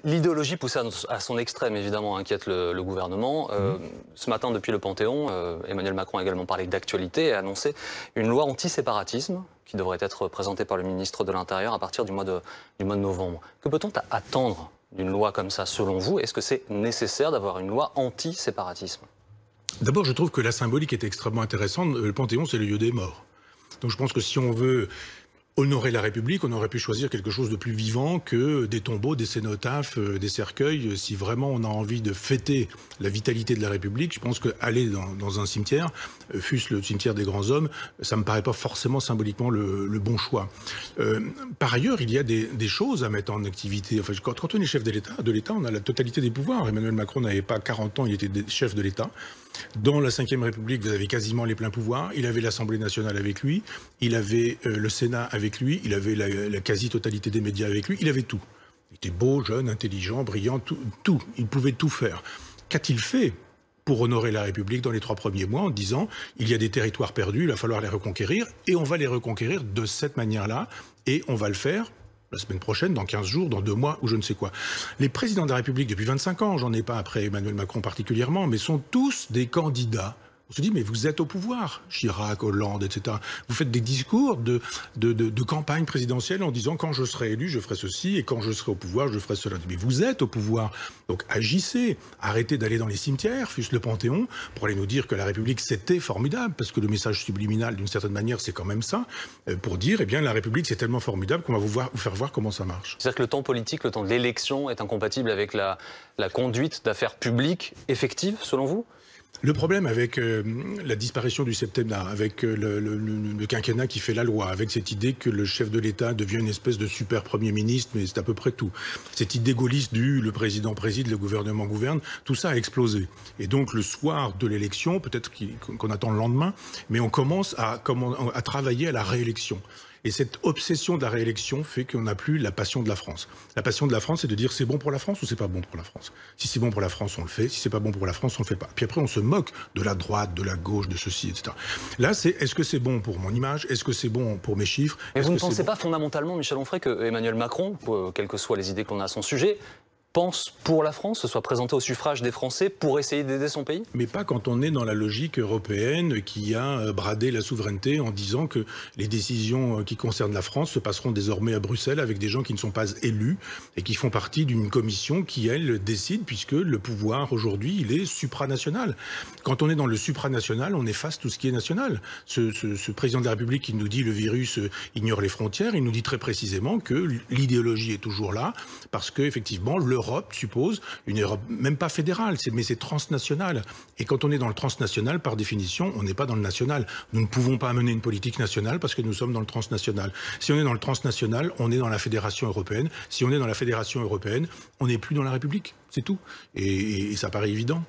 L'idéologie poussée à son extrême, évidemment, inquiète le gouvernement. Ce matin, depuis le Panthéon, Emmanuel Macron a également parlé d'actualité et a annoncé une loi anti-séparatisme qui devrait être présentée par le ministre de l'Intérieur à partir du mois de novembre. Que peut-on attendre d'une loi comme ça, selon vous? Est-ce que c'est nécessaire d'avoir une loi anti-séparatisme? D'abord, je trouve que la symbolique est extrêmement intéressante. Le Panthéon, c'est le lieu des morts. Donc je pense que si on veut honorer la République, on aurait pu choisir quelque chose de plus vivant que des tombeaux, des cénotaphes, des cercueils. Si vraiment on a envie de fêter la vitalité de la République, je pense qu'aller dans un cimetière, fût-ce le cimetière des grands hommes, ça me paraît pas forcément symboliquement le bon choix. Par ailleurs, il y a des choses à mettre en activité. Enfin, quand on est chef de l'État, on a la totalité des pouvoirs. Emmanuel Macron n'avait pas 40 ans, il était chef de l'État. Dans la Ve République, vous avez quasiment les pleins pouvoirs. Il avait l'Assemblée nationale avec lui, il avait le Sénat avec lui, il avait la quasi-totalité des médias avec lui, il avait tout. Il était beau, jeune, intelligent, brillant, tout. Il pouvait tout faire. Qu'a-t-il fait pour honorer la République dans les 3 premiers mois en disant « il y a des territoires perdus, il va falloir les reconquérir, et on va les reconquérir de cette manière-là, et on va le faire » la semaine prochaine, dans 15 jours, dans 2 mois, ou je ne sais quoi. Les présidents de la République, depuis 25 ans, j'en ai pas après Emmanuel Macron particulièrement, mais sont tous des candidats. On se dit, mais vous êtes au pouvoir, Chirac, Hollande, etc. Vous faites des discours de campagne présidentielle en disant, quand je serai élu, je ferai ceci, et quand je serai au pouvoir, je ferai cela. Mais vous êtes au pouvoir, donc agissez. Arrêtez d'aller dans les cimetières, fût-ce le Panthéon, pour aller nous dire que la République, c'était formidable, parce que le message subliminal, d'une certaine manière, c'est quand même ça, pour dire, eh bien, la République, c'est tellement formidable qu'on va vous faire voir comment ça marche. C'est-à-dire que le temps politique, le temps de l'élection est incompatible avec la conduite d'affaires publiques effectives, selon vous? Le problème avec la disparition du septennat, avec le quinquennat qui fait la loi, avec cette idée que le chef de l'État devient une espèce de super Premier ministre, mais c'est à peu près tout. Cette idée gaulliste du le président préside, le gouvernement gouverne, tout ça a explosé. Et donc le soir de l'élection, peut-être qu'on attend le lendemain, mais on commence à travailler à la réélection. Et cette obsession de la réélection fait qu'on n'a plus la passion de la France. La passion de la France, c'est de dire c'est bon pour la France ou c'est pas bon pour la France. Si c'est bon pour la France, on le fait. Si c'est pas bon pour la France, on le fait pas. Puis après, on se moque de la droite, de la gauche, de ceci, etc. Là, c'est est-ce que c'est bon pour mon image? Est-ce que c'est bon pour mes chiffres? Mais vous ne pensez pas fondamentalement, Michel Onfray, que Emmanuel Macron, quelles que soient les idées qu'on a à son sujet, pense pour la France, se soit présenté au suffrage des Français pour essayer d'aider son pays? Mais pas quand on est dans la logique européenne qui a bradé la souveraineté en disant que les décisions qui concernent la France se passeront désormais à Bruxelles avec des gens qui ne sont pas élus et qui font partie d'une commission qui, elle, décide puisque le pouvoir aujourd'hui, il est supranational. Quand on est dans le supranational, on efface tout ce qui est national. Ce président de la République qui nous dit le virus ignore les frontières, il nous dit très précisément que l'idéologie est toujours là parce que effectivement l'Europe suppose une Europe même pas fédérale, mais c'est transnational. Et quand on est dans le transnational, par définition, on n'est pas dans le national. Nous ne pouvons pas mener une politique nationale parce que nous sommes dans le transnational. Si on est dans le transnational, on est dans la Fédération européenne. Si on est dans la Fédération européenne, on n'est plus dans la République. C'est tout. Et ça paraît évident.